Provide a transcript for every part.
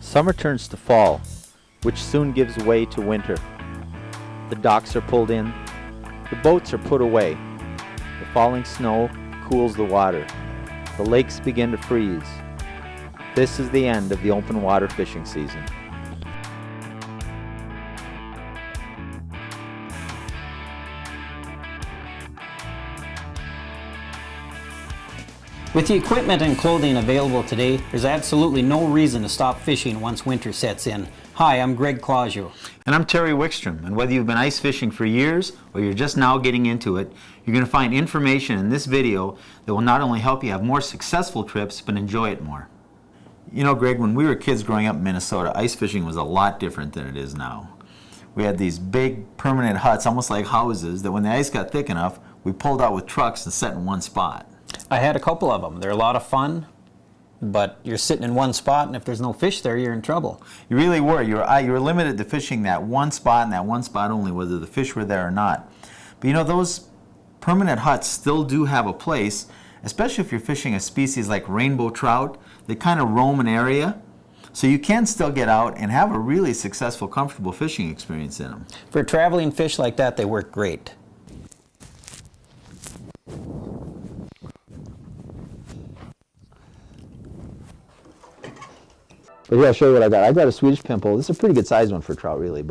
Summer turns to fall, which soon gives way to winter. The docks are pulled in, the boats are put away. The falling snow cools the water. The lakes begin to freeze. This is the end of the open water fishing season. With the equipment and clothing available today, there's absolutely no reason to stop fishing once winter sets in. Hi, I'm Greg Clausio. And I'm Terry Wickstrom, and whether you've been ice fishing for years or you're just now getting into it, you're going to find information in this video that will not only help you have more successful trips, but enjoy it more. You know, Greg, when we were kids growing up in Minnesota, ice fishing was a lot different than it is now. We had these big permanent huts, almost like houses, that when the ice got thick enough, we pulled out with trucks and set in one spot. I had a couple of them. They're a lot of fun, but you're sitting in one spot, and if there's no fish there, you're in trouble. You really were. You were limited to fishing that one spot and that one spot only, whether the fish were there or not. But you know, those permanent huts still do have a place, especially if you're fishing a species like rainbow trout. They kind of roam an area, so you can still get out and have a really successful, comfortable fishing experience in them. For traveling fish like that, they work great. But here, I'll show you what I got. I got a Swedish pimple. This is a pretty good sized one for trout, really.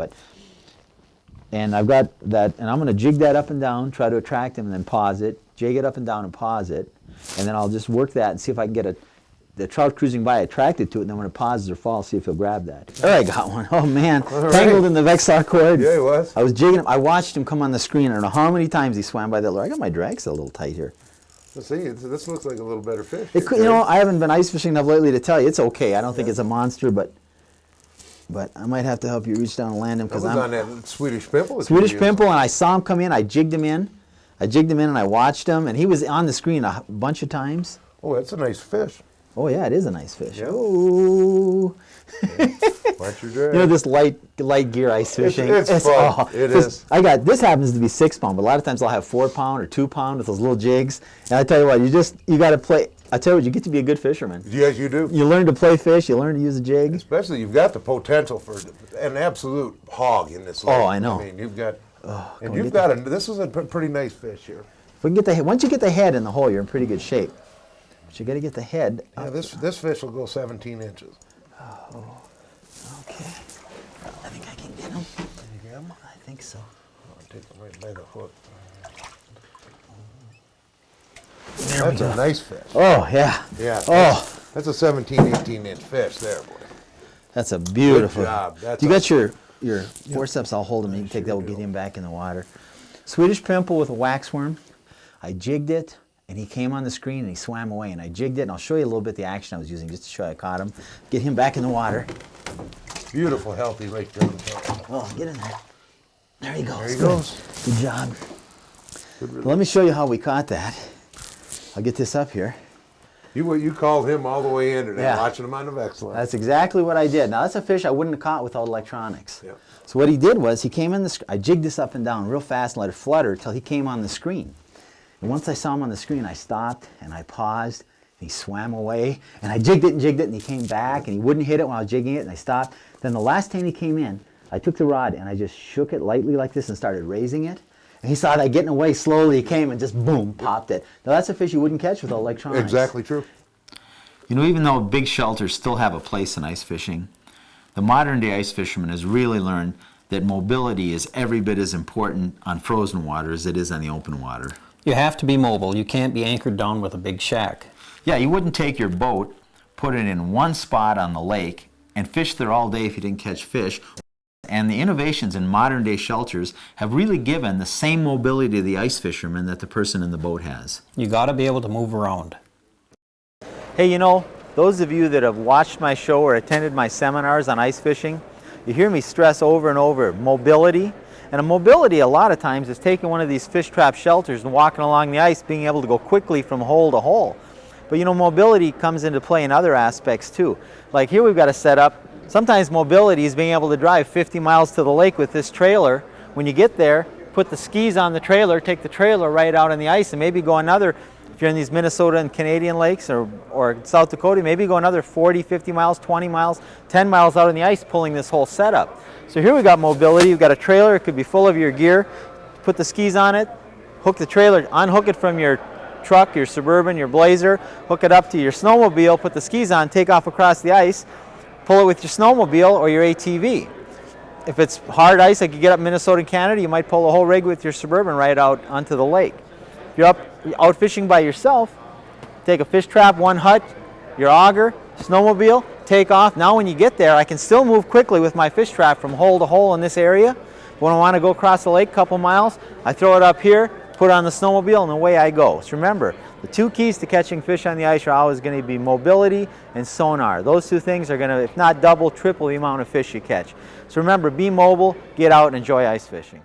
And I've got that, and I'm going to jig that up and down, try to attract him, and then pause it. Jig it up and down and pause it. And then I'll just work that and see if I can get the trout cruising by attracted to it. And then when it pauses or falls, see if he'll grab that. There, I got one. Oh, man. Tangled in the Vexar cord. Yeah, he was. I was jigging him. I watched him come on the screen. I don't know how many times he swam by that lure. I got my drag still a little tight here. Let's see, this looks like a little better fish. You know, I haven't been ice fishing enough lately to tell you. It's okay. I don't think it's a monster, but I might have to help you reach down and land him because I'm on that Swedish pimple. Swedish pimple, and I saw him come in. I jigged him in. And I watched him, and he was on the screen a bunch of times. Oh, that's a nice fish. Oh yeah, it is a nice fish. Yeah. Oh. Watch your drag. You know, this light gear ice fishing. It's fun. Oh, it is. This happens to be 6 pound, but a lot of times I'll have 4 pound or 2 pound with those little jigs. And I tell you what, you got to play. I tell you what, you get to be a good fisherman. Yes, you do. You learn to play fish. You learn to use a jig. Especially, you've got the potential for an absolute hog in this lake. Oh, I know. I mean, you've got, this is a pretty nice fish here. If we can get once you get the head in the hole, you're in pretty good shape. But you got to get the head. Yeah, this fish will go 17 inches. Oh, okay. I think I can get him. Can you get him? I think so. I'll take him right by the hook. That's a nice fish. Oh, yeah. Yeah. Oh. That's a 17, 18-inch fish there, boy. That's a beautiful. Good job. You got your forceps. I'll hold him. You can take that. We'll get him back in the water. Swedish pimple with a waxworm. I jigged it, and he came on the screen, and he swam away. And I jigged it, and I'll show you a little bit the action I was using just to show you I caught him. Get him back in the water. Beautiful, healthy lake down there. Oh, get in there. There he goes. There he goes. Good job. Well, let me show you how we caught that. I'll get this up here. You called him all the way in today, Yeah. watching him on the Vexar. That's exactly what I did. Now, that's a fish I wouldn't have caught without electronics. Yeah. So what he did was he came in I jigged this up and down real fast and let it flutter until he came on the screen. And once I saw him on the screen, I stopped and I paused, and he swam away, and I jigged it, and he came back, and he wouldn't hit it while I was jigging it, and I stopped. Then the last time he came in, I took the rod and I just shook it lightly like this and started raising it. And he saw that getting away slowly. He came and just boom, popped it. Now that's a fish you wouldn't catch with electronics. Exactly true. You know, even though big shelters still have a place in ice fishing, the modern day ice fisherman has really learned that mobility is every bit as important on frozen water as it is on the open water. You have to be mobile. You can't be anchored down with a big shack. Yeah, you wouldn't take your boat, put it in one spot on the lake, and fish there all day if you didn't catch fish. And the innovations in modern day shelters have really given the same mobility to the ice fisherman that the person in the boat has. You got to be able to move around. Hey, you know, those of you that have watched my show or attended my seminars on ice fishing, you hear me stress over and over mobility. And a mobility a lot of times is taking one of these fish trap shelters and walking along the ice, being able to go quickly from hole to hole. But you know, mobility comes into play in other aspects too. Like here we've got a setup. Sometimes mobility is being able to drive 50 miles to the lake with this trailer. When you get there, put the skis on the trailer, take the trailer right out on the ice, and maybe go another If you're in these Minnesota and Canadian lakes or South Dakota, maybe go another 40, 50 miles, 20 miles, 10 miles out on the ice pulling this whole setup. So here we got mobility. You've got a trailer. It could be full of your gear. Put the skis on it, hook the trailer, unhook it from your truck, your Suburban, your Blazer, hook it up to your snowmobile, put the skis on, take off across the ice, pull it with your snowmobile or your ATV. If it's hard ice, like you get up Minnesota and Canada, you might pull the whole rig with your Suburban right out onto the lake. If you're out fishing by yourself, take a fish trap, one hut, your auger, snowmobile, take off. Now when you get there, I can still move quickly with my fish trap from hole to hole in this area. When I want to go across the lake a couple miles, I throw it up here, put it on the snowmobile, and away I go. So remember, the two keys to catching fish on the ice are always going to be mobility and sonar. Those two things are going to, if not double, triple the amount of fish you catch. So remember, be mobile, get out and enjoy ice fishing.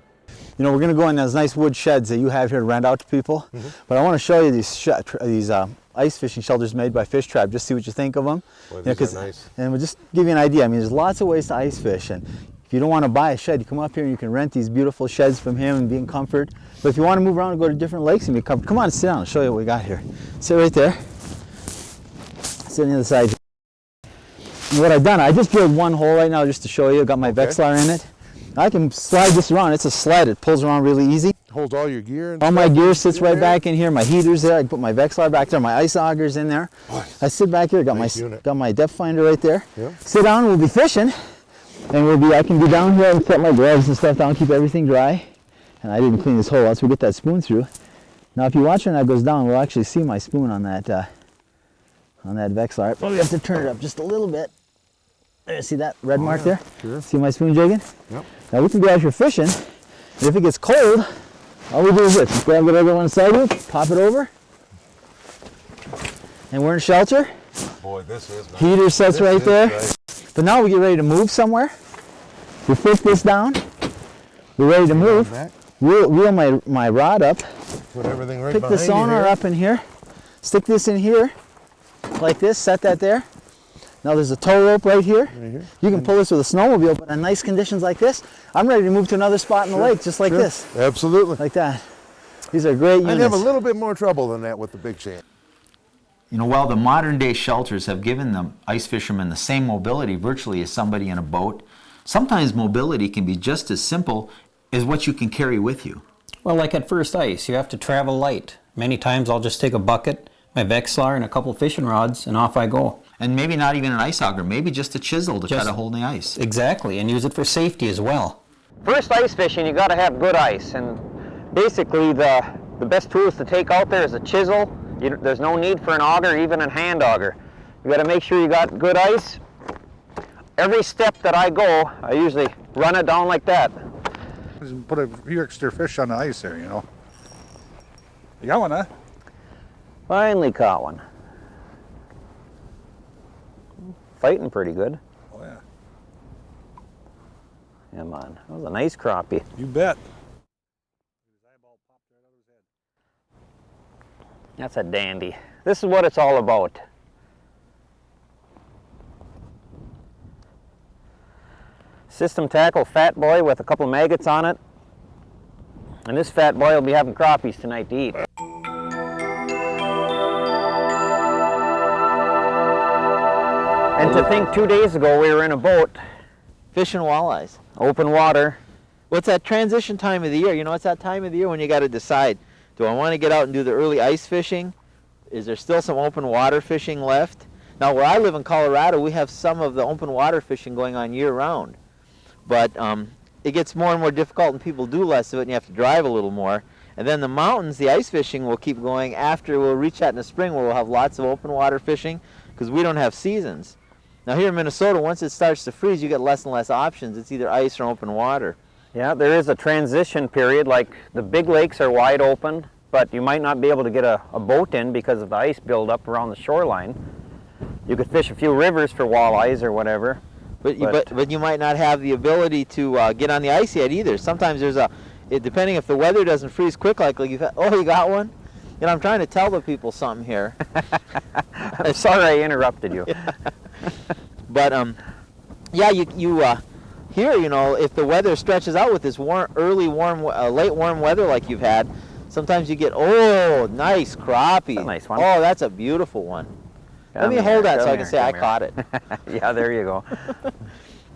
You know, we're going to go in those nice wood sheds that you have here to rent out to people. But I want to show you these ice fishing shelters made by Fish Tribe. Just see what you think of them. Boy, You know, these are nice. And we'll just give you an idea. I mean, there's lots of ways to ice fish. And if you don't want to buy a shed, you come up here and you can rent these beautiful sheds from him and be in comfort. But if you want to move around and go to different lakes and be comfort, come on, sit down. I'll show you what we got here. Sit right there. Sit on the other side. And what I've done, I just drilled one hole right now just to show you. I've got my Vexlar in it. I can slide this around. It's a sled. It pulls around really easy. Holds all your gear and All my stuff gear sits right there? back in here. My heater's there. I can put my Vexlar back there. My ice auger's in there. I sit back here. Nice unit. Got my depth finder right there. Yeah. Sit down. We'll be fishing, and I can be down here and set my gloves and stuff down, keep everything dry. And I didn't clean this hole out, so we get that spoon through. Now, if you watch when that goes down, we'll actually see my spoon on that Vexlar. But we have to turn it up just a little bit. There, see that red mark there? Sure. See my spoon jigging? Yep. Now we can go out here fishing, and if it gets cold, all we do is this. Just grab whatever one side of it, pop it over, and we're in shelter. Boy, this is nice. Heater sets right there. Nice. But now we get ready to move somewhere. We flip this down. We're ready to move. Wheel my rod up. Put everything right Pick behind the sonar you here. up in here. Stick this in here, like this. Set that there. Now there's a tow rope right here. You can pull this with a snowmobile, but in nice conditions like this, I'm ready to move to another spot in the lake, just like this, Absolutely. like that. These are great units. I'd have a little bit more trouble than that with the big sand. You know, while the modern day shelters have given the ice fishermen the same mobility virtually as somebody in a boat, sometimes mobility can be just as simple as what you can carry with you. Well, like at first ice, you have to travel light. Many times I'll just take a bucket, my Vexlar, and a couple fishing rods, and off I go. And maybe not even an ice auger, maybe just a chisel to cut a hole in the ice. Exactly, and use it for safety as well. First ice fishing, you got to have good ice, and basically the best tools to take out there is a chisel. There's no need for an auger, even a hand auger. You got to make sure you got good ice. Every step that I go, I usually run it down like that. Just put a few extra fish on the ice there, you know. You got one, huh? Finally caught one. Fighting pretty good. Oh, yeah. Come on, that was a nice crappie. You bet. That's a dandy. This is what it's all about. System tackle fat boy with a couple maggots on it. And this fat boy will be having crappies tonight to eat. And to think 2 days ago we were in a boat, Fishing walleyes. open water. What's that transition time of the year? You know, it's that time of the year when you got to decide, do I want to get out and do the early ice fishing? Is there still some open water fishing left? Now, where I live in Colorado, we have some of the open water fishing going on year-round. But it gets more and more difficult and people do less of it and you have to drive a little more. And then the mountains, the ice fishing will keep going after we'll reach that in the spring where we'll have lots of open water fishing because we don't have seasons. Now here in Minnesota, once it starts to freeze, you get less and less options. It's either ice or open water. Yeah, there is a transition period, like the big lakes are wide open, but you might not be able to get a boat in because of the ice buildup around the shoreline. You could fish a few rivers for walleyes or whatever. But you might not have the ability to get on the ice yet either. Sometimes there's depending if the weather doesn't freeze quick, like you got one? You know, I'm trying to tell the people something here. I'm sorry I interrupted you. But yeah, here, you know, if the weather stretches out with this late warm weather like you've had, Sometimes you get, oh, nice crappie. That's a nice one. Oh, that's a beautiful one. Let me hold that so I can say I caught it. Yeah, there you go.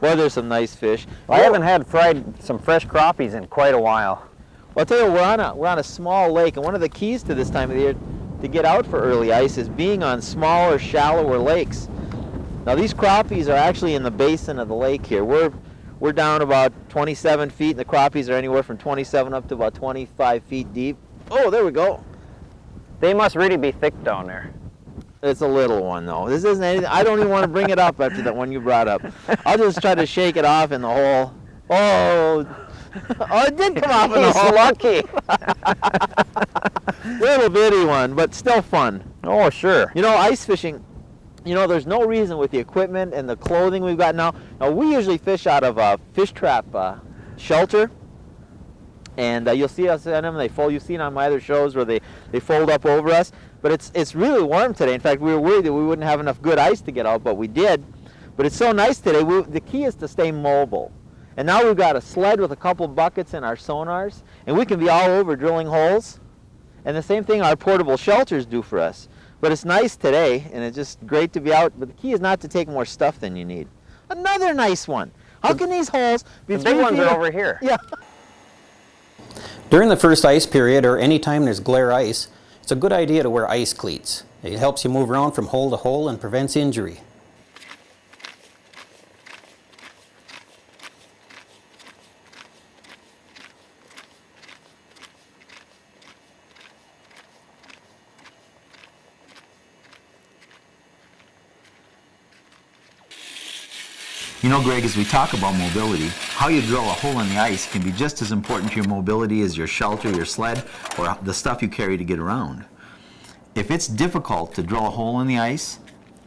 Boy, there's some nice fish. I haven't had some fresh crappies in quite a while. Well, I'll tell you, we're on a small lake, and one of the keys to this time of the year to get out for early ice is being on smaller, shallower lakes. Now, these crappies are actually in the basin of the lake here. We're down about 27 feet, and the crappies are anywhere from 27 up to about 25 feet deep. Oh, there we go. They must really be thick down there. It's a little one, though. This isn't anything. I don't even want to bring it up after that one you brought up. I'll just try to shake it off in the hole. Oh, oh, it did come off in the hole. Lucky. Little bitty one, but still fun. Oh, sure. You know, ice fishing, you know, there's no reason with the equipment and the clothing we've got now. Now, we usually fish out of a fish trap shelter. And you'll see us in them. You've seen on my other shows where they fold up over us. But it's really warm today. In fact, we were worried that we wouldn't have enough good ice to get out, but we did. But it's so nice today. The key is to stay mobile. And now we've got a sled with a couple buckets and our sonars, and we can be all over drilling holes. And the same thing our portable shelters do for us. But it's nice today, and it's just great to be out. But the key is not to take more stuff than you need. Another nice one. How can these holes be The big ones are over here. Yeah. During the first ice period, or any time there's glare ice, it's a good idea to wear ice cleats. It helps you move around from hole to hole and prevents injury. You know, Greg, as we talk about mobility, how you drill a hole in the ice can be just as important to your mobility as your shelter, your sled, or the stuff you carry to get around. If it's difficult to drill a hole in the ice,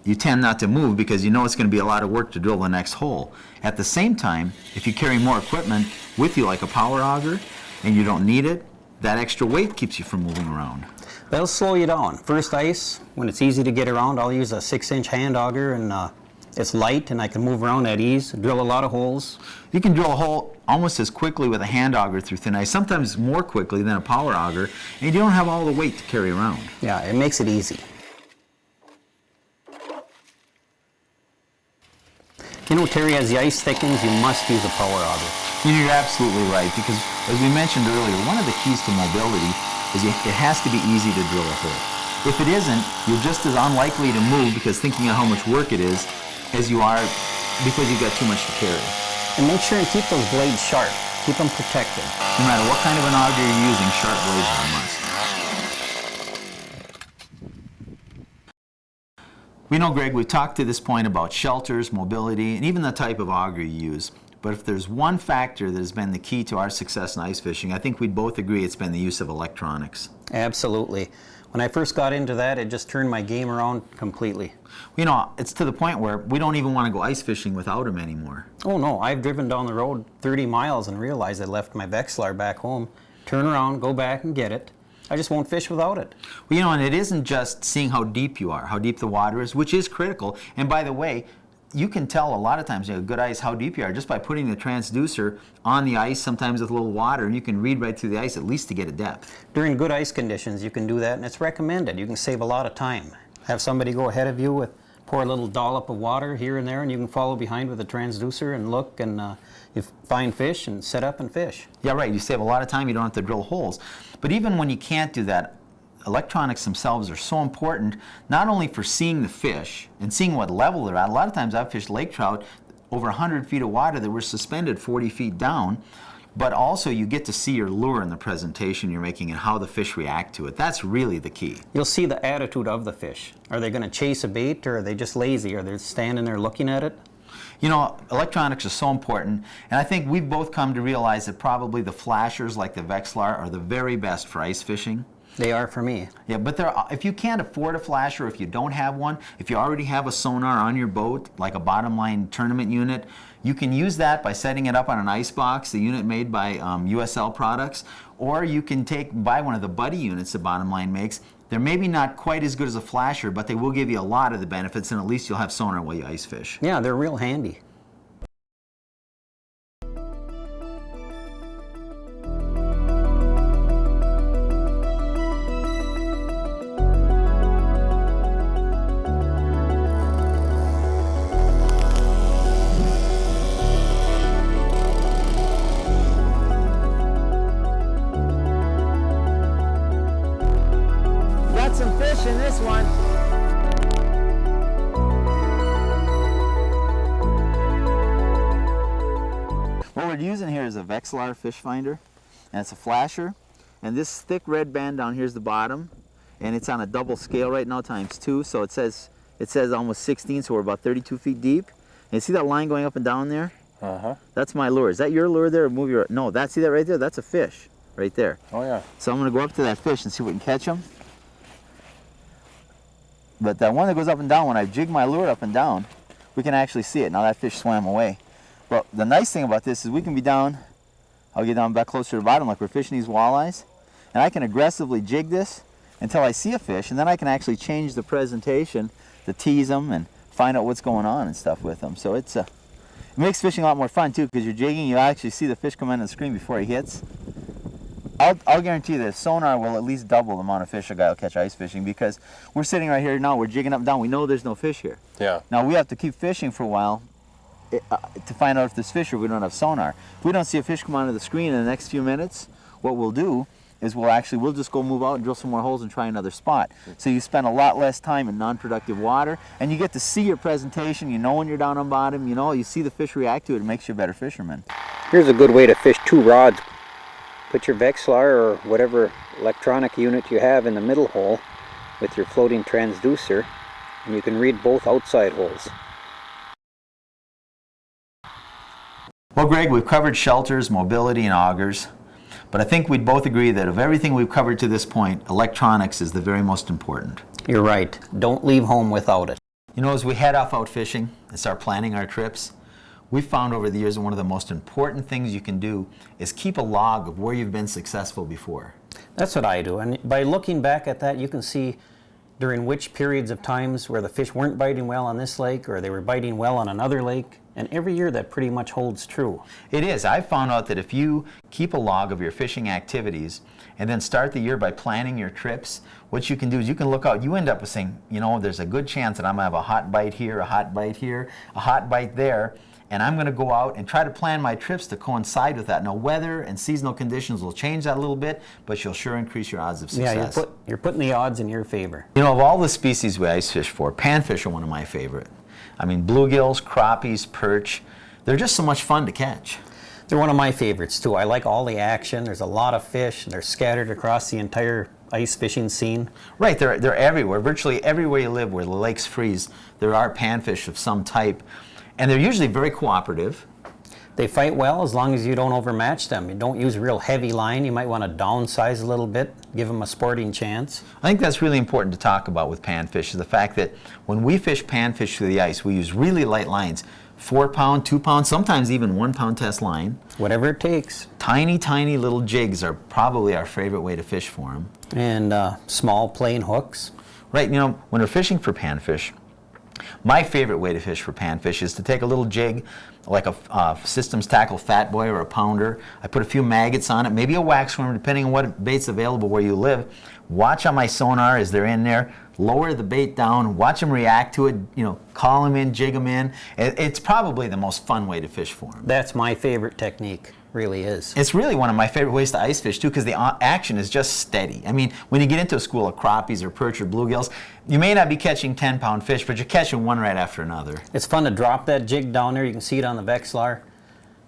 you tend not to move because you know it's going to be a lot of work to drill the next hole. At the same time, if you carry more equipment with you, like a power auger, and you don't need it, that extra weight keeps you from moving around. That'll slow you down. First ice, when it's easy to get around, I'll use a 6-inch hand auger, and it's light and I can move around at ease, drill a lot of holes. You can drill a hole almost as quickly with a hand auger through thin ice, sometimes more quickly than a power auger, and you don't have all the weight to carry around. Yeah, it makes it easy. You know, Terry, as the ice thickens, you must use a power auger. You're absolutely right, because as we mentioned earlier, one of the keys to mobility is it has to be easy to drill a hole. If it isn't, you're just as unlikely to move because thinking of how much work it is as you are because you've got too much to carry. And make sure and keep those blades sharp. Keep them protected. No matter what kind of an auger you're using, sharp blades are a must. We know, Greg, we've talked to this point about shelters, mobility, and even the type of auger you use. But if there's one factor that has been the key to our success in ice fishing, I think we'd both agree it's been the use of electronics. Absolutely. When I first got into that, it just turned my game around completely. You know, it's to the point where we don't even want to go ice fishing without them anymore. Oh no, I've driven down the road 30 miles and realized I left my Vexilar back home. Turn around, go back and get it. I just won't fish without it. Well, you know, and it isn't just seeing how deep you are, how deep the water is, which is critical. And by the way, you can tell a lot of times, you know, good ice, how deep you are just by putting the transducer on the ice, sometimes with a little water, and you can read right through the ice at least to get a depth. During good ice conditions, you can do that, and it's recommended. You can save a lot of time. Have somebody go ahead of you with, pour a little dollop of water here and there, and you can follow behind with a transducer and look, and you find fish and set up and fish. Yeah, right. You save a lot of time. You don't have to drill holes. But even when you can't do that, electronics themselves are so important, not only for seeing the fish and seeing what level they're at. A lot of times I've fished lake trout over 100 feet of water that were suspended 40 feet down, but also you get to see your lure in the presentation you're making and how the fish react to it. That's really the key. You'll see the attitude of the fish. Are they going to chase a bait, or are they just lazy? Are they standing there looking at it? You know, electronics are so important, and I think we've both come to realize that probably the flashers like the Vexilar are the very best for ice fishing. They are for me. Yeah, but if you can't afford a flasher, if you don't have one, if you already have a sonar on your boat, like a bottom line tournament unit, you can use that by setting it up on an ice box, the unit made by USL products, or you can buy one of the buddy units that Bottom Line makes. They're maybe not quite as good as a flasher, but they will give you a lot of the benefits, and at least you'll have sonar while you ice fish. Yeah, they're real handy. we're using here is a Wickstrom fish finder, and it's a flasher. And this thick red band down here is the bottom, and it's on a double scale right now ×2, so it says almost 16, so we're about 32 feet deep. And you see that line going up and down there? That's my lure. Is that your lure there? Or move your, no, see that right there? That's a fish right there. Oh yeah. So I'm going to go up to that fish and see if we can catch him. But that one that goes up and down, when I jig my lure up and down, we can actually see it. Now that fish swam away. But the nice thing about this is we can be down, I'll get down back closer to the bottom like we're fishing these walleyes, and I can aggressively jig this until I see a fish, and then I can actually change the presentation to tease them and find out what's going on and stuff with them. So it makes fishing a lot more fun too, because you're jigging, you actually see the fish come in the screen before he hits. I'll guarantee that sonar will at least double the amount of fish a guy will catch ice fishing, because we're sitting right here now, we're jigging up and down, we know there's no fish here. Yeah. Now we have to keep fishing for a while to find out if there's fish or we don't have sonar. If we don't see a fish come onto the screen in the next few minutes, what we'll do is we'll just go move out and drill some more holes and try another spot. So you spend a lot less time in non-productive water, and you get to see your presentation, you know when you're down on bottom, you see the fish react to it, it makes you a better fisherman. Here's a good way to fish 2 rods. Put your Wickstrom or whatever electronic unit you have in the middle hole with your floating transducer, and you can read both outside holes. Well, Greg, we've covered shelters, mobility, and augers, but I think we'd both agree that of everything we've covered to this point, electronics is the very most important. You're right. Don't leave home without it. As we head off out fishing and start planning our trips, we've found over the years that one of the most important things you can do is keep a log of where you've been successful before. That's what I do, and by looking back at that, you can see during which periods of times where the fish weren't biting well on this lake or they were biting well on another lake, and every year that pretty much holds true. It is. I've found out that if you keep a log of your fishing activities and then start the year by planning your trips, what you can do is you can look out, you end up with saying, there's a good chance that I'm going to have a hot bite here, a hot bite here, a hot bite there, and I'm going to go out and try to plan my trips to coincide with that. Now, weather and seasonal conditions will change that a little bit, but you'll sure increase your odds of success. Yeah, you're putting the odds in your favor. Of all the species we ice fish for, panfish are one of my favorite. I mean, bluegills, crappies, perch, they're just so much fun to catch. They're one of my favorites too. I like all the action. There's a lot of fish. They're scattered across the entire ice fishing scene. Right, they're everywhere. Virtually everywhere you live where the lakes freeze, there are panfish of some type. And they're usually very cooperative. They fight well as long as you don't overmatch them. You don't use real heavy line. You might want to downsize a little bit, give them a sporting chance. I think that's really important to talk about with panfish, is the fact that when we fish panfish through the ice, we use really light lines. 4 pound, 2 pound, sometimes even 1 pound test line. Whatever it takes. Tiny, tiny little jigs are probably our favorite way to fish for them. And small plain hooks. Right, when we're fishing for panfish, my favorite way to fish for panfish is to take a little jig, like a Systems Tackle Fat Boy or a pounder. I put a few maggots on it, maybe a wax worm, depending on what bait's available where you live. Watch on my sonar as they're in there, lower the bait down, watch them react to it, call them in, jig them in. It's probably the most fun way to fish for them. That's my favorite technique. Really is. It's really one of my favorite ways to ice fish too, because the action is just steady. I mean, when you get into a school of crappies or perch or bluegills, you may not be catching 10-pound fish, but you're catching one right after another. It's fun to drop that jig down there. You can see it on the Wickstrom.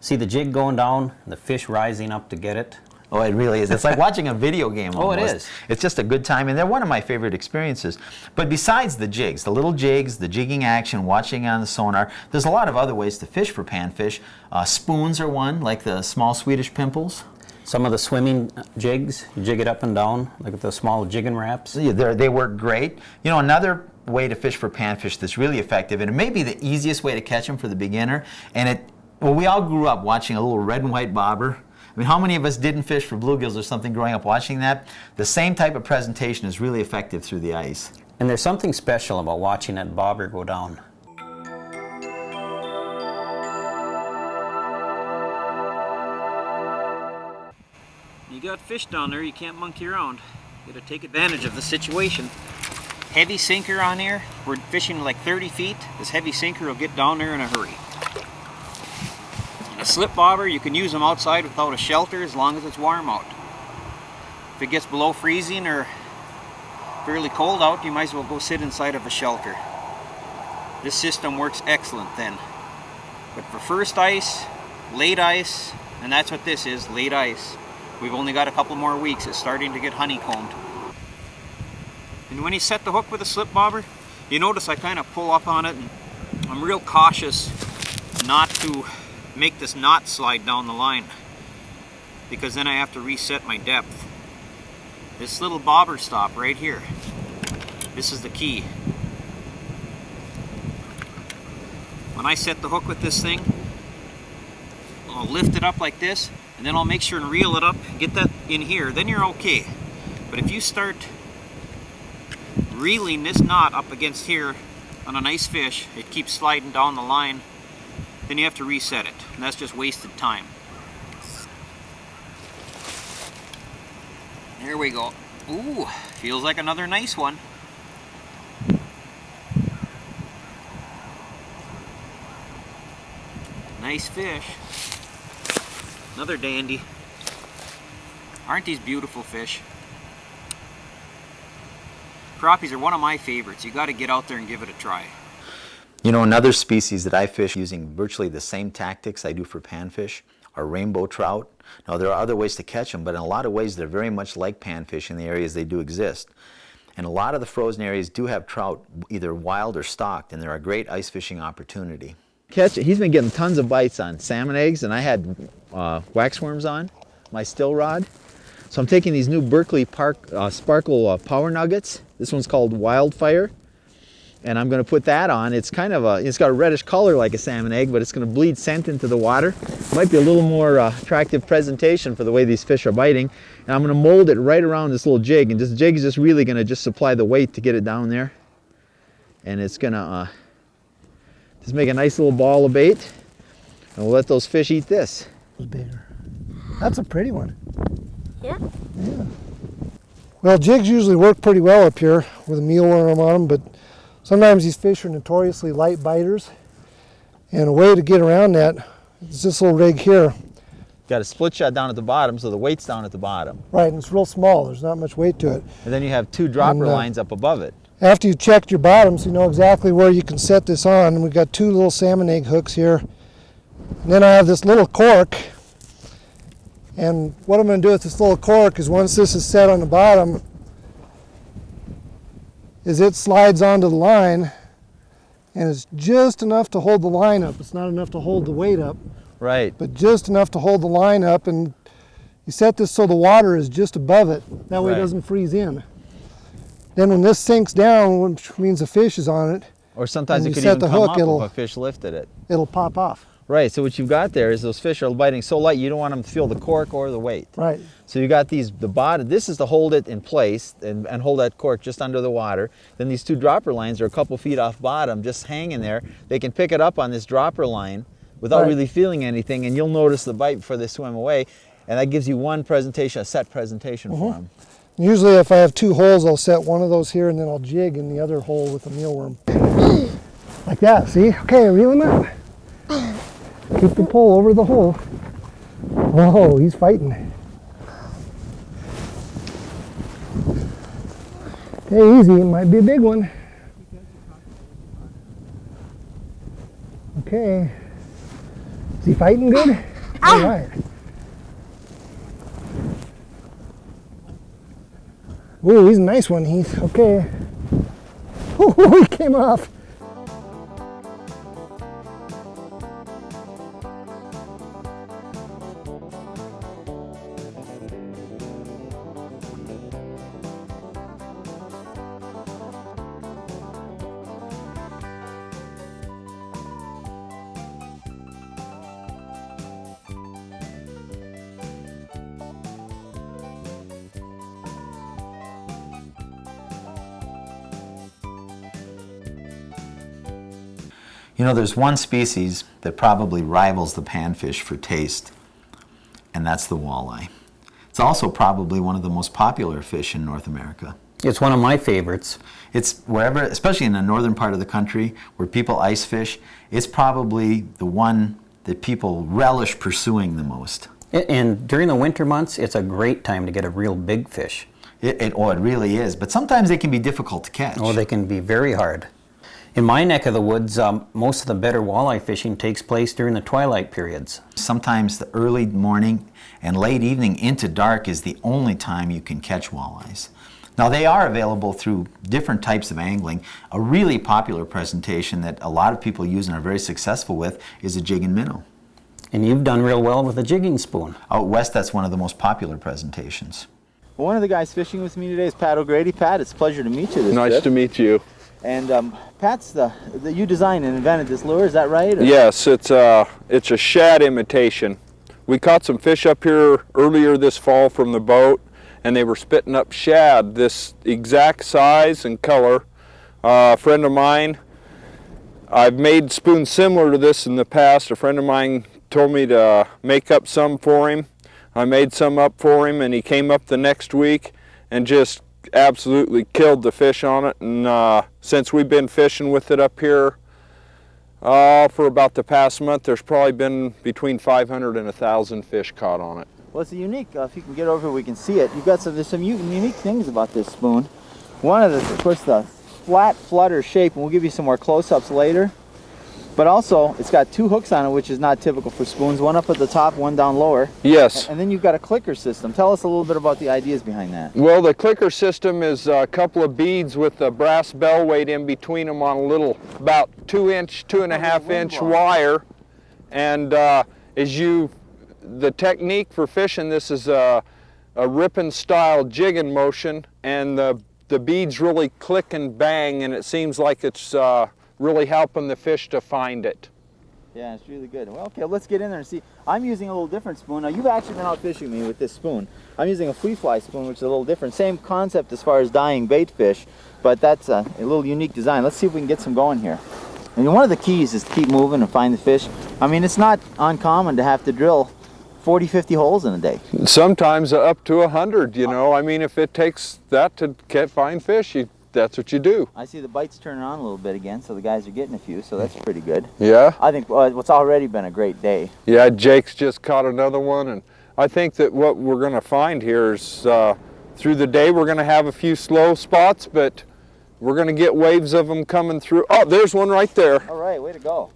See the jig going down, and the fish rising up to get it. Oh, it really is. It's like watching a video game almost. Oh, it is. It's just a good time, and they're one of my favorite experiences. But besides the jigs, the little jigs, the jigging action, watching on the sonar, there's a lot of other ways to fish for panfish. Spoons are one, like the small Swedish pimples. Some of the swimming jigs, you jig it up and down, like with the small jigging wraps. Yeah, they work great. Another way to fish for panfish that's really effective, and it may be the easiest way to catch them for the beginner, and we all grew up watching a little red and white bobber. I mean, how many of us didn't fish for bluegills or something growing up watching that? The same type of presentation is really effective through the ice. And there's something special about watching that bobber go down. You got fish down there, you can't monkey around. You gotta take advantage of the situation. Heavy sinker on here, we're fishing like 30 feet. This heavy sinker will get down there in a hurry. A slip bobber, you can use them outside without a shelter as long as it's warm out. If it gets below freezing or fairly cold out, you might as well go sit inside of a shelter. This system works excellent then. But for first ice, late ice, and that's what this is, late ice. We've only got a couple more weeks. It's starting to get honeycombed. And when you set the hook with a slip bobber, you notice I kind of pull up on it, and I'm real cautious not to make this knot slide down the line, because then I have to reset my depth. This little bobber stop right here, this is the key. When I set the hook with this thing, I'll lift it up like this, and then I'll make sure and reel it up, get that in here, then you're okay. But if you start reeling this knot up against here on a nice fish, it keeps sliding down the line, then you have to reset it, and that's just wasted time. There we go. Ooh, feels like another nice one. Nice fish. Another dandy. Aren't these beautiful fish? Crappies are one of my favorites. You got to get out there and give it a try. You know, another species that I fish using virtually the same tactics I do for panfish are rainbow trout. Now, there are other ways to catch them, but in a lot of ways they're very much like panfish in the areas they do exist. And a lot of the frozen areas do have trout either wild or stocked, and they're a great ice fishing opportunity. He's been getting tons of bites on salmon eggs, and I had wax worms on my still rod. So I'm taking these new Berkeley Park Sparkle Power Nuggets. This one's called Wildfire, and I'm going to put that on. It's kind of it's got a reddish color like a salmon egg, but it's going to bleed scent into the water. Might be a little more attractive presentation for the way these fish are biting. And I'm going to mold it right around this little jig, and this jig is just really going to just supply the weight to get it down there. And it's going to just make a nice little ball of bait, and we'll let those fish eat this. Bigger. That's a pretty one. Yeah? Yeah. Well, jigs usually work pretty well up here with a mealworm on them, but sometimes these fish are notoriously light biters. And a way to get around that is this little rig here. Got a split shot down at the bottom, so the weight's down at the bottom. Right, and it's real small. There's not much weight to it. And then you have two dropper lines up above it. After you've checked your bottoms, you know exactly where you can set this on. And we've got two little salmon egg hooks here. And then I have this little cork. And what I'm going to do with this little cork is once this is set on the bottom, is it slides onto the line, and it's just enough to hold the line up. It's not enough to hold the weight up. Right. But just enough to hold the line up, and you set this so the water is just above it. That way it doesn't freeze in. Then when this sinks down, which means the fish is on it, or sometimes and it could you set even the come hook, up if a fish lifted it. it'll pop off. Right, so what you've got there is those fish are biting so light you don't want them to feel the cork or the weight. Right. So you got these, the bottom, this is to hold it in place and hold that cork just under the water. Then these two dropper lines are a couple feet off bottom, just hanging there. They can pick it up on this dropper line without really feeling anything, and you'll notice the bite before they swim away. And that gives you one presentation, a set presentation for them. Usually if I have two holes, I'll set one of those here and then I'll jig in the other hole with a mealworm. Like that, see? Okay, reel him up. Keep the pole over the hole. Whoa, he's fighting. Okay, easy, it might be a big one. Okay. Is he fighting good? All right. Ooh, he's a nice one. He's okay. Ooh, he came off. You know, there's one species that probably rivals the panfish for taste, and that's the walleye. It's also probably one of the most popular fish in North America. It's one of my favorites. It's wherever, especially in the northern part of the country where people ice fish, it's probably the one that people relish pursuing the most. And during the winter months, it's a great time to get a real big fish. It really is, but sometimes they can be difficult to catch. Oh, they can be very hard. In my neck of the woods, most of the better walleye fishing takes place during the twilight periods. Sometimes the early morning and late evening into dark is the only time you can catch walleyes. Now they are available through different types of angling. A really popular presentation that a lot of people use and are very successful with is a jig and minnow. And you've done real well with a jigging spoon. Out west, that's one of the most popular presentations. Well, one of the guys fishing with me today is Pat O'Grady. Pat, it's a pleasure to meet you this Nice trip. to meet you. And Pat's you designed and invented this lure, is that right? Or? Yes, it's a shad imitation. We caught some fish up here earlier this fall from the boat, and they were spitting up shad this exact size and color. A friend of mine, I've made spoons similar to this in the past. A friend of mine told me to make up some for him. I made some up for him, and he came up the next week and just absolutely killed the fish on it. And since we've been fishing with it up here for about the past month, there's probably been between 500 and 1,000 fish caught on it. Well, it's a unique, if you can get over here we can see it. You've got there's some unique things about this spoon. One of course, the flat flutter shape, and we'll give you some more close-ups later. But also, it's got two hooks on it, which is not typical for spoons. One up at the top, one down lower. Yes. And then you've got a clicker system. Tell us a little bit about the ideas behind that. Well, the clicker system is a couple of beads with a brass bell weight in between them on a little, about 2-inch, 2.5-inch wire. And the technique for fishing this is a ripping style jigging motion, and the beads really click and bang, and it seems like it's really helping the fish to find it. Yeah, it's really good. Well, okay, let's get in there and see. I'm using a little different spoon. Now, you've actually been out fishing me with this spoon. I'm using a flea fly spoon, which is a little different. Same concept as far as dyeing bait fish, but that's a little unique design. Let's see if we can get some going here. And one of the keys is to keep moving and find the fish. I mean, it's not uncommon to have to drill 40, 50 holes in a day. Sometimes up to 100, you know. I mean, if it takes that to find fish, that's what you do. I see the bites turning on a little bit again, so the guys are getting a few, so that's pretty good. Yeah? I think it's already been a great day. Yeah, Jake's just caught another one, and I think that what we're going to find here is through the day we're going to have a few slow spots, but we're going to get waves of them coming through. Oh, there's one right there. All right, way to go.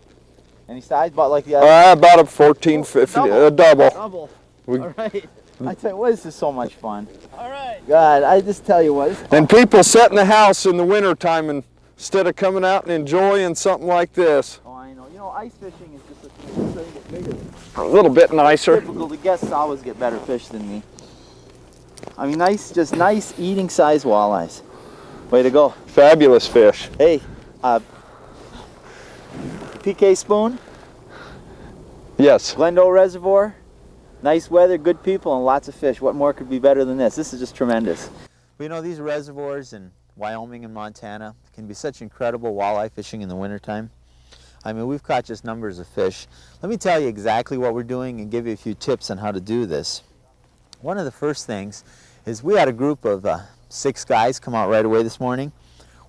Any size? About like the other? About a 14, 15, a double. Double. All right. I tell you what, this is so much fun. All right. God, I just tell you what. And people sit in the house in the winter time instead of coming out and enjoying something like this. Oh, I know. You know, ice fishing is just a thing get bigger. A little bit nicer. Typical. The guests always get better fish than me. I mean, just nice eating size walleyes. Way to go. Fabulous fish. Hey, PK spoon, Yes. Glendale Reservoir, nice weather, good people, and lots of fish. What more could be better than this? This is just tremendous. Well, you know, these reservoirs in Wyoming and Montana can be such incredible walleye fishing in the wintertime. I mean, we've caught just numbers of fish. Let me tell you exactly what we're doing and give you a few tips on how to do this. One of the first things is we had a group of 6 guys come out right away this morning.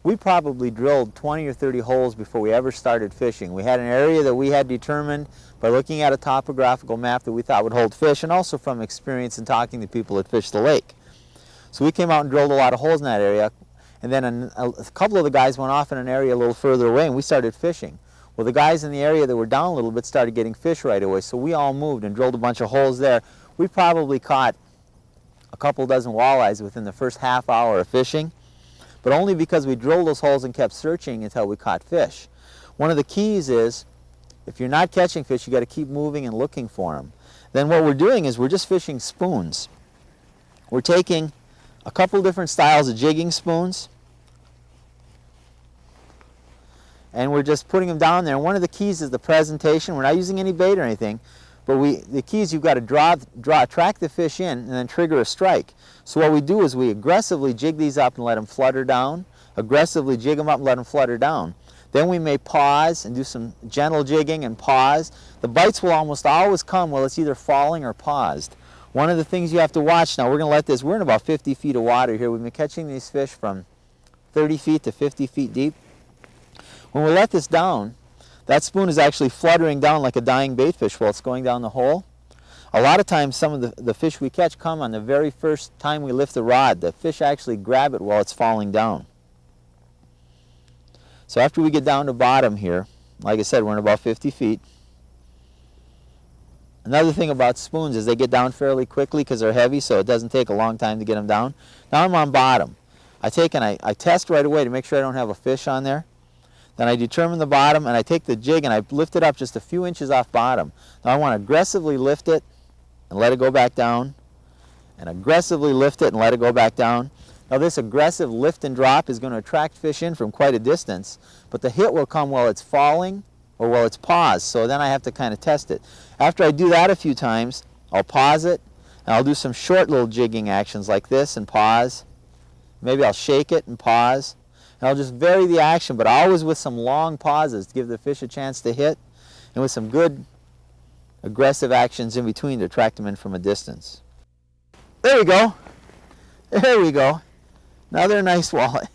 We probably drilled 20 or 30 holes before we ever started fishing. We had an area that we had determined by looking at a topographical map that we thought would hold fish, and also from experience in talking to people that fish the lake. So we came out and drilled a lot of holes in that area, and then a couple of the guys went off in an area a little further away, and we started fishing. Well, the guys in the area that were down a little bit started getting fish right away, so we all moved and drilled a bunch of holes there. We probably caught a couple dozen walleyes within the first half hour of fishing, but only because we drilled those holes and kept searching until we caught fish. One of the keys is, if you're not catching fish, you got to keep moving and looking for them. Then what we're doing is we're just fishing spoons. We're taking a couple different styles of jigging spoons, and we're just putting them down there. And one of the keys is the presentation. We're not using any bait or anything, but the key is you've got to track the fish in and then trigger a strike. So what we do is we aggressively jig these up and let them flutter down, aggressively jig them up and let them flutter down. Then we may pause and do some gentle jigging and pause. The bites will almost always come while it's either falling or paused. One of the things you have to watch, now we're going to let this, we're in about 50 feet of water here. We've been catching these fish from 30 feet to 50 feet deep. When we let this down, that spoon is actually fluttering down like a dying bait fish while it's going down the hole. A lot of times some of the fish we catch come on the very first time we lift the rod. The fish actually grab it while it's falling down. So after we get down to bottom here, like I said, we're in about 50 feet. Another thing about spoons is they get down fairly quickly because they're heavy, so it doesn't take a long time to get them down. Now I'm on bottom. I take and I test right away to make sure I don't have a fish on there. Then I determine the bottom, and I take the jig and I lift it up just a few inches off bottom. Now I want to aggressively lift it and let it go back down, and aggressively lift it and let it go back down. Now this aggressive lift and drop is going to attract fish in from quite a distance, but the hit will come while it's falling or while it's paused, so then I have to kind of test it. After I do that a few times, I'll pause it, and I'll do some short little jigging actions like this and pause. Maybe I'll shake it and pause. And I'll just vary the action, but always with some long pauses to give the fish a chance to hit, and with some good aggressive actions in between to attract them in from a distance. There we go. There we go. Another nice walleye.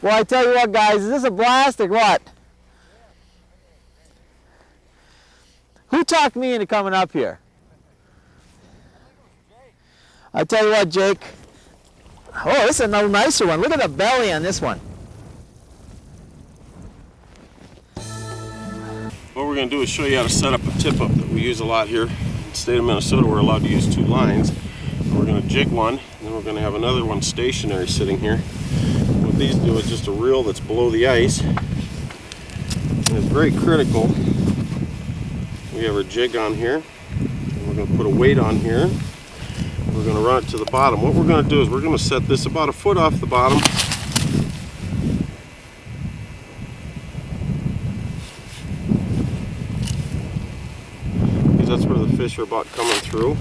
Well, I tell you what, guys, is this a blast or what? Who talked me into coming up here? I tell you what, Jake. Oh, this is another nicer one. Look at the belly on this one. What we're going to do is show you how to set up a tip-up that we use a lot here. In the state of Minnesota, we're allowed to use 2 lines. We're going to jig one, and then we're going to have another one stationary sitting here. What these do is just a reel that's below the ice. And it's very critical. We have our jig on here. And we're going to put a weight on here. We're going to run it to the bottom. What we're going to do is we're going to set this about a foot off the bottom. That's where the fish are about coming through.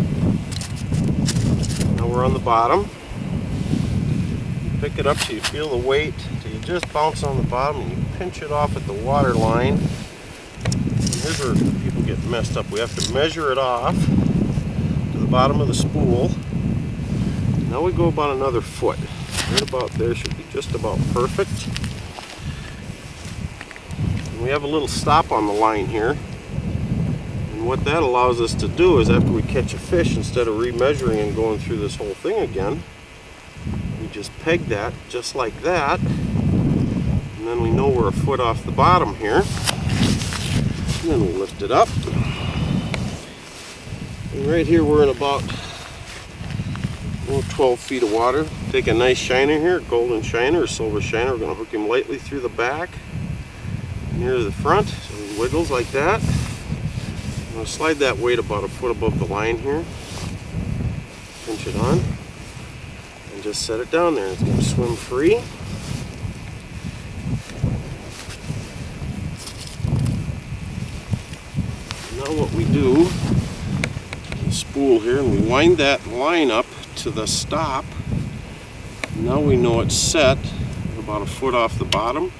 Now we're on the bottom. You pick it up so you feel the weight, till you just bounce on the bottom, and you pinch it off at the water line. And here's where people get messed up. We have to measure it off to the bottom of the spool. Now we go about another foot. Right about there should be just about perfect. And we have a little stop on the line here. And what that allows us to do is after we catch a fish, instead of remeasuring and going through this whole thing again, we just peg that just like that, and then we know we're a foot off the bottom here, and then we lift it up. And right here we're in about 12 feet of water. Take a nice shiner here, golden shiner or silver shiner. We're going to hook him lightly through the back near the front, so he wiggles like that. I'm going to slide that weight about a foot above the line here, pinch it on, and just set it down there. It's going to swim free. Now what we do, the spool here, and we wind that line up to the stop. Now we know it's set about a foot off the bottom.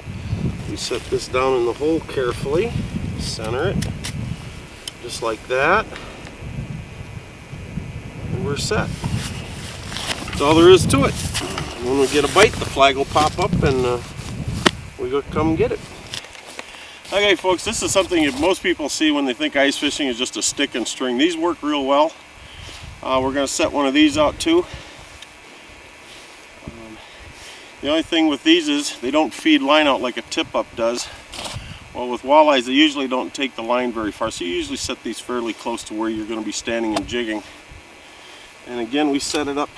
We set this down in the hole carefully, center it. Just like that, and we're set. That's all there is to it. When we get a bite, the flag will pop up and we go come get it. Okay folks, this is something that most people see when they think ice fishing is just a stick and string. These work real well. We're going to set one of these out too. The only thing with these is they don't feed line out like a tip-up does. Well, with walleyes, they usually don't take the line very far, so you usually set these fairly close to where you're going to be standing and jigging. And again, we set it up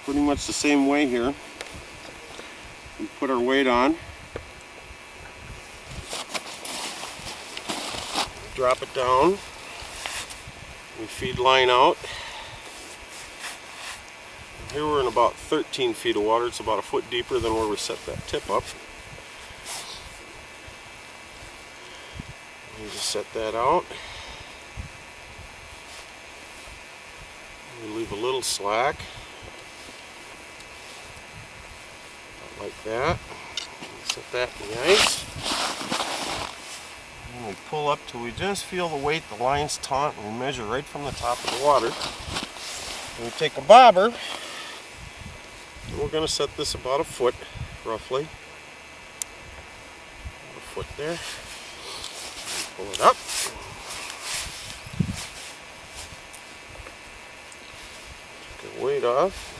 pretty much the same way here. We put our weight on, drop it down, we feed line out. Here we're in about 13 feet of water. It's about a foot deeper than where we set that tip up. We just set that out. We leave a little slack. Like that. Set that in the ice. And we pull up till we just feel the weight, the line's taut, and we measure right from the top of the water. And we take a bobber. And we're going to set this about a foot, roughly. A foot there. Pull it up. Take the weight off.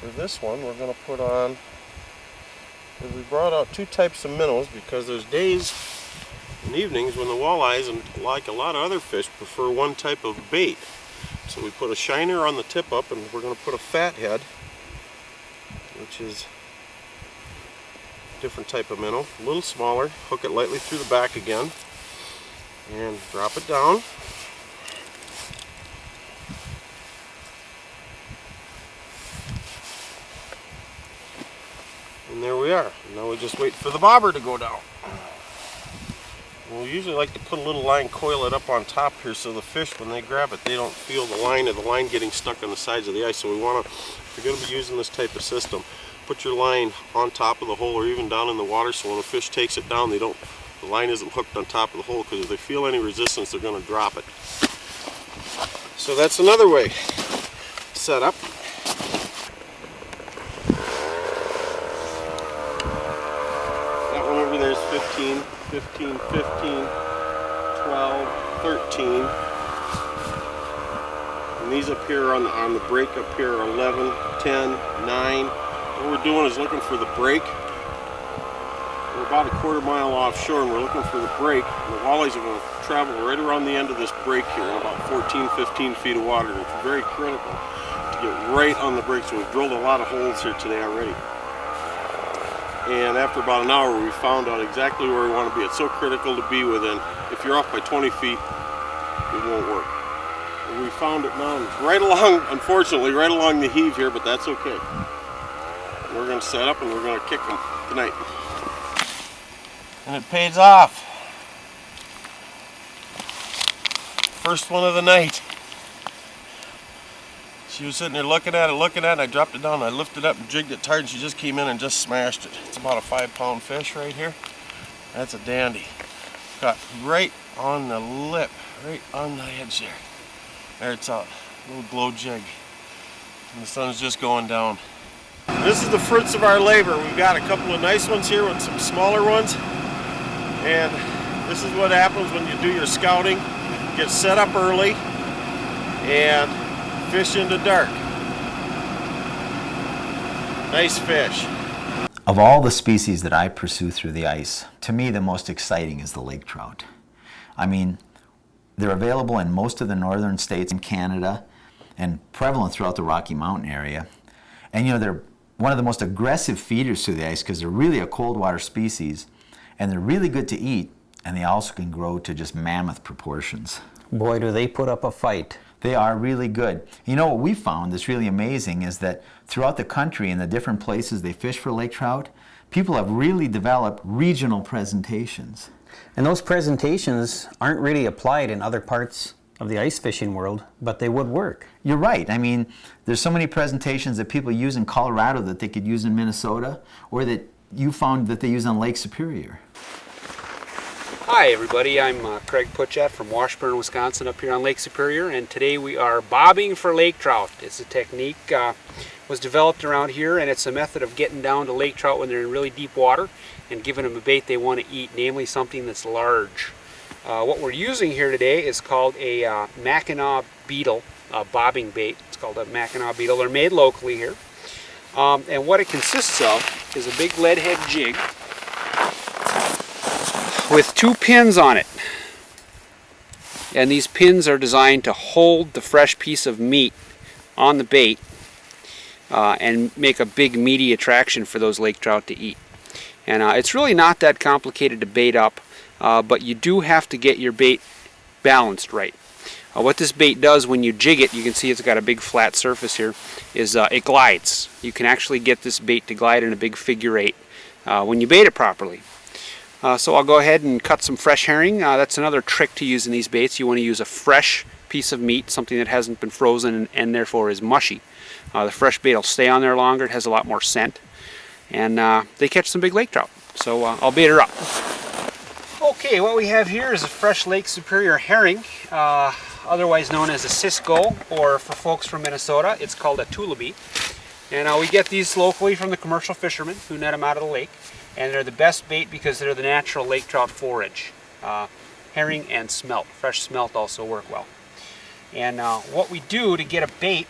for this one, we're going to put on, we brought out 2 types of minnows because there's days and evenings when the walleyes, and like a lot of other fish, prefer one type of bait. So we put a shiner on the tip up, and we're going to put a fathead, which is a different type of minnow, a little smaller, hook it lightly through the back again, and drop it down. And there we are. Now we just wait for the bobber to go down. We'll usually like to put a little line, coil it up on top here so the fish, when they grab it, they don't feel the line getting stuck on the sides of the ice. So we want to, if you're going to be using this type of system, put your line on top of the hole or even down in the water, so when the fish takes it down, the line isn't hooked on top of the hole, because if they feel any resistance, they're going to drop it. So that's another way set up. That one over there is 15, 15, 15, 12, 13. And these up here on the break up here are 11, 10, 9. What we're doing is looking for the break. We're about a quarter mile offshore and we're looking for the break. And the walleyes are going to travel right around the end of this break here in about 14, 15 feet of water. And it's very critical to get right on the break. So we've drilled a lot of holes here today already. And after about an hour, we found out exactly where we want to be. It's so critical to be within. If you're off by 20 feet, it won't work. And we found it now, right along, unfortunately, right along the heave here, but that's okay. We're going to set up and we're going to kick them tonight. And it pays off. First one of the night. She was sitting there looking at it, and I dropped it down, I lifted it up and jigged it tight, and she just came in and just smashed it. It's about a 5-pound fish right here. That's a dandy. Got right on the lip, right on the edge there. There it's out, a little glow jig. And the sun's just going down. This is the fruits of our labor. We've got a couple of nice ones here with some smaller ones. And this is what happens when you do your scouting. Get set up early and fish into dark. Nice fish. Of all the species that I pursue through the ice, to me the most exciting is the lake trout. I mean, they're available in most of the northern states in Canada and prevalent throughout the Rocky Mountain area. And you know, they're one of the most aggressive feeders through the ice because they're really a cold water species, and they're really good to eat, and they also can grow to just mammoth proportions. Boy, do they put up a fight. They are really good. You know what we found that's really amazing is that throughout the country in the different places they fish for lake trout, people have really developed regional presentations. And those presentations aren't really applied in other parts of the ice fishing world, but they would work. You're right. I mean, there's so many presentations that people use in Colorado that they could use in Minnesota, or that you found that they use on Lake Superior. Hi everybody, I'm Craig Putchat from Washburn, Wisconsin, up here on Lake Superior, and today we are bobbing for lake trout. It's a technique was developed around here, and it's a method of getting down to lake trout when they're in really deep water and giving them a bait they want to eat, namely something that's large. What we're using here today is called a Mackinaw beetle bobbing bait. It's called a Mackinaw beetle. They're made locally here. And what it consists of is a big lead head jig with 2 pins on it. And these pins are designed to hold the fresh piece of meat on the bait and make a big meaty attraction for those lake trout to eat. And it's really not that complicated to bait up, but you do have to get your bait balanced right. What this bait does when you jig it, you can see it's got a big flat surface here, is it glides. You can actually get this bait to glide in a big figure 8 when you bait it properly. So I'll go ahead and cut some fresh herring. That's another trick to using these baits. You want to use a fresh piece of meat, something that hasn't been frozen and therefore is mushy. The fresh bait will stay on there longer, it has a lot more scent, and they catch some big lake trout. So I'll bait her up. Okay, what we have here is a fresh Lake Superior herring, otherwise known as a Cisco, or for folks from Minnesota, it's called a tullaby. And we get these locally from the commercial fishermen who net them out of the lake. And they're the best bait because they're the natural lake trout forage. Herring and smelt. Fresh smelt also work well. And what we do to get a bait,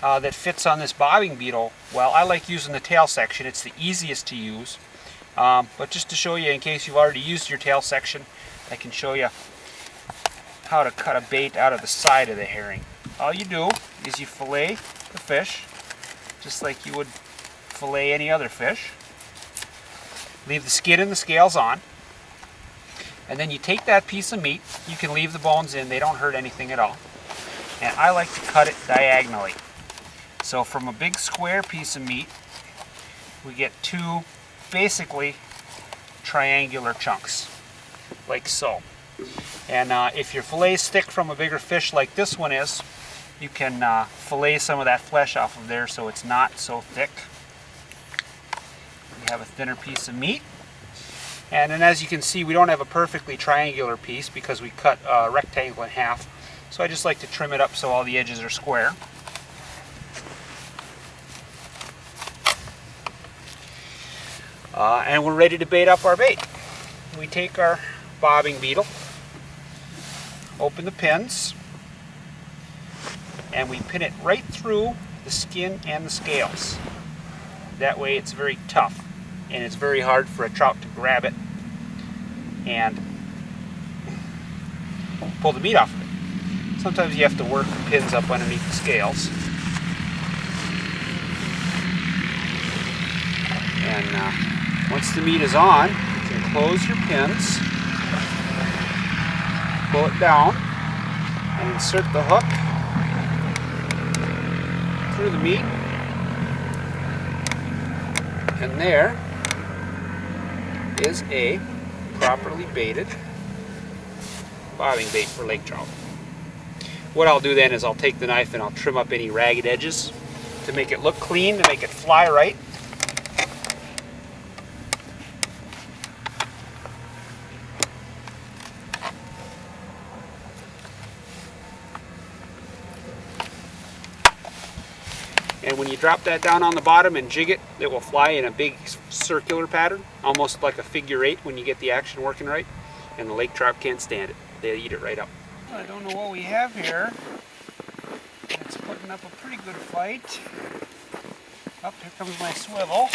that fits on this bobbing beetle, well, I like using the tail section. It's the easiest to use. But just to show you, in case you've already used your tail section, I can show you how to cut a bait out of the side of the herring. All you do is you fillet the fish, just like you would fillet any other fish. Leave the skin and the scales on. And then you take that piece of meat, you can leave the bones in, they don't hurt anything at all. And I like to cut it diagonally. So from a big square piece of meat, we get two basically triangular chunks, like so. And if your fillets stick from a bigger fish like this one is, you can fillet some of that flesh off of there so it's not so thick. We have a thinner piece of meat. And then as you can see, we don't have a perfectly triangular piece because we cut a rectangle in half. So I just like to trim it up so all the edges are square. And we're ready to bait up our bait. We take our bobbing beetle, open the pins, and we pin it right through the skin and the scales. That way it's very tough and it's very hard for a trout to grab it and pull the meat off of it. Sometimes you have to work the pins up underneath the scales. And once the meat is on, you can close your pins, pull it down, and insert the hook through the meat. And there is a properly baited bobbing bait for lake trout. What I'll do then is I'll take the knife and I'll trim up any ragged edges to make it look clean, to make it fly right. And when you drop that down on the bottom and jig it, it will fly in a big circular pattern, almost like a figure eight when you get the action working right. And the lake trout can't stand it. They eat it right up. I don't know what we have here. It's putting up a pretty good fight. Up, here comes my swivel.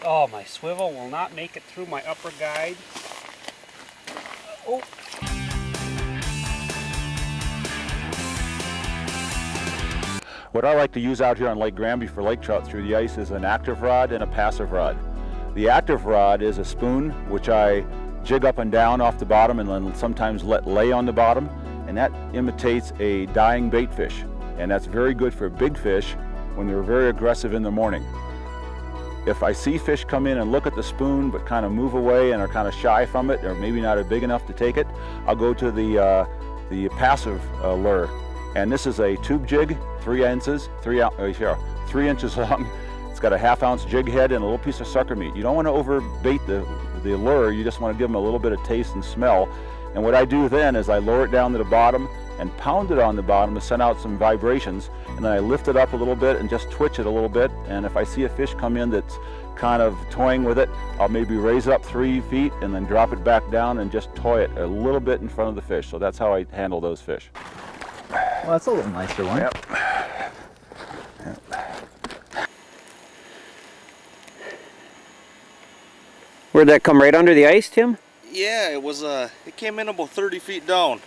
Oh, my swivel will not make it through my upper guide. Oh. What I like to use out here on Lake Granby for lake trout through the ice is an active rod and a passive rod. The active rod is a spoon which I jig up and down off the bottom and then sometimes let lay on the bottom, and that imitates a dying bait fish. And that's very good for big fish when they're very aggressive in the morning. If I see fish come in and look at the spoon but kind of move away and are kind of shy from it or maybe not big enough to take it, I'll go to the passive lure. And this is a tube jig, 3 inches long. It's got a 1/2 ounce jig head and a little piece of sucker meat. You don't want to overbait the lure, you just want to give them a little bit of taste and smell. And what I do then is I lower it down to the bottom and pound it on the bottom to send out some vibrations, and then I lift it up a little bit and just twitch it a little bit. And if I see a fish come in that's kind of toying with it, I'll maybe raise it up 3 feet and then drop it back down and just toy it a little bit in front of the fish. So that's how I handle those fish. Well, that's a little nicer one. Yep. Where'd that come, right under the ice, Tim? Yeah, it was it came in about 30 feet down,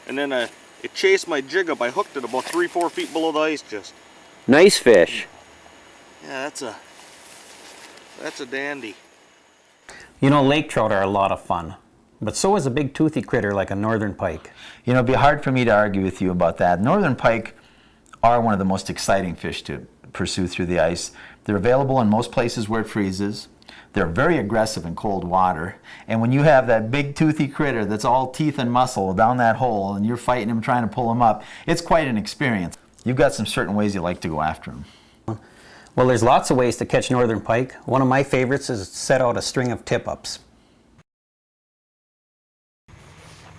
and then it chased my jig up. I hooked it about 3-4 feet below the ice just. Nice fish. Yeah, that's a dandy. You know, lake trout are a lot of fun, but so is a big toothy critter like a northern pike. You know, it'd be hard for me to argue with you about that. Northern pike are one of the most exciting fish to pursue through the ice. They're available in most places where it freezes. They're very aggressive in cold water. And when you have that big toothy critter that's all teeth and muscle down that hole and you're fighting him trying to pull him up, it's quite an experience. You've got some certain ways you like to go after them. Well, there's lots of ways to catch northern pike. One of my favorites is to set out a string of tip-ups.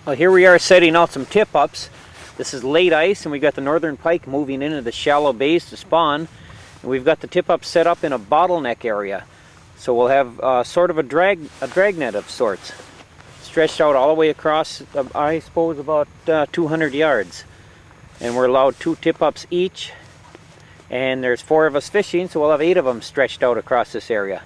Well, here we are setting out some tip-ups. This is late ice, and we've got the northern pike moving into the shallow bays to spawn. And we've got the tip-ups set up in a bottleneck area. So we'll have sort of a dragnet of sorts, stretched out all the way across, I suppose, about 200 yards. And we're allowed 2 tip-ups each. And there's 4 of us fishing, so we'll have 8 of them stretched out across this area.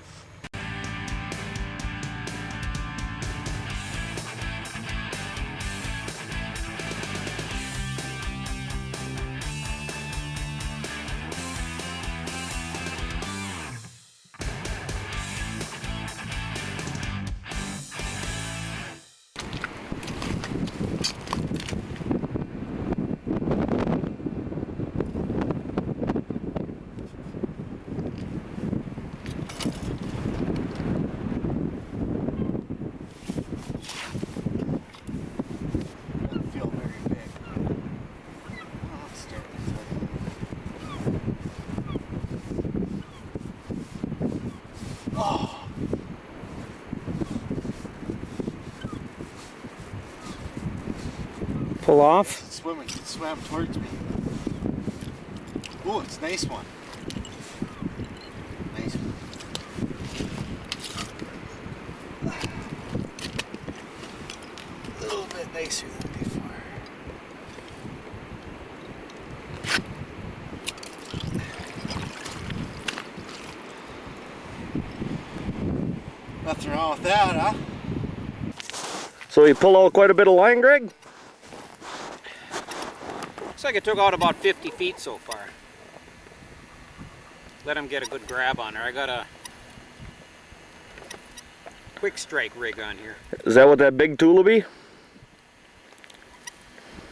Pull off. Swimming, it swam towards me. Oh, it's a nice one. Nice one. A little bit nicer than before. Nothing wrong with that, huh? So you pull out quite a bit of line, Greg? Looks like it took out about 50 feet so far. Let him get a good grab on her. I got a quick strike rig on here. Is that what that big tool will be?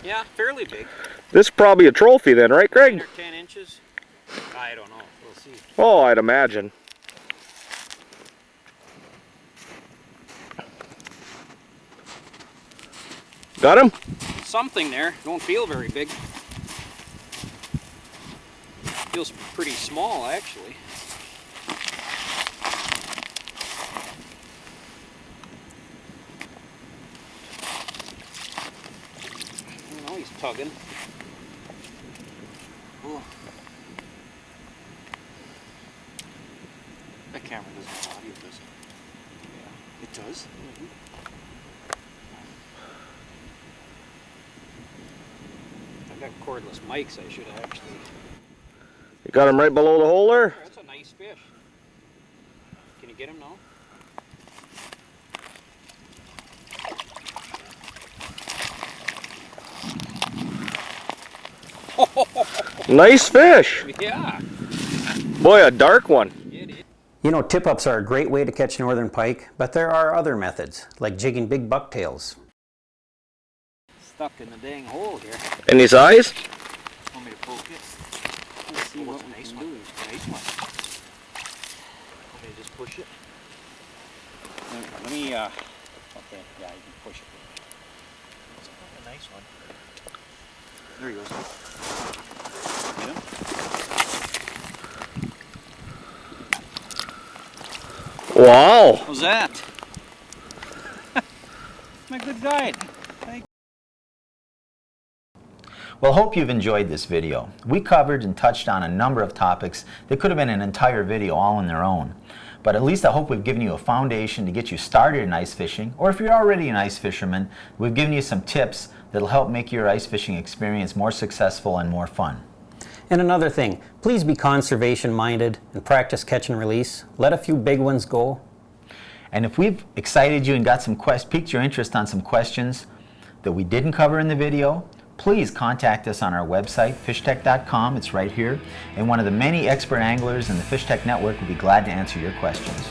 Yeah, fairly big. This is probably a trophy then, right, Greg? 9 or 10 inches. I don't know. We'll see. Oh, I'd imagine. Got him? Something there. Don't feel very big. Feels pretty small, actually. Oh, he's tugging. Oh. That camera doesn't have audio, does it? Yeah. It does? Mm-hmm. I've got cordless mics. I should have actually. You got him right below the hole there? That's a nice fish. Can you get him now? Nice fish. Yeah. Boy, a dark one. You know, tip-ups are a great way to catch northern pike, but there are other methods, like jigging big bucktails. Stuck in the dang hole here. Any size? Want me to poke it? Let's see what we can do. Nice one. Okay, just push it. Let me, okay, yeah, you can push it. It's a nice one. There he goes. Get him? Wow. How's that? My good guide. Well, hope you've enjoyed this video. We covered and touched on a number of topics that could have been an entire video all on their own. But at least I hope we've given you a foundation to get you started in ice fishing, or if you're already an ice fisherman, we've given you some tips that'll help make your ice fishing experience more successful and more fun. And another thing, please be conservation minded and practice catch and release. Let a few big ones go. And if we've excited you and got some piqued your interest on some questions that we didn't cover in the video, please contact us on our website, fishtech.com. It's right here. And one of the many expert anglers in the Fish Tech Network will be glad to answer your questions.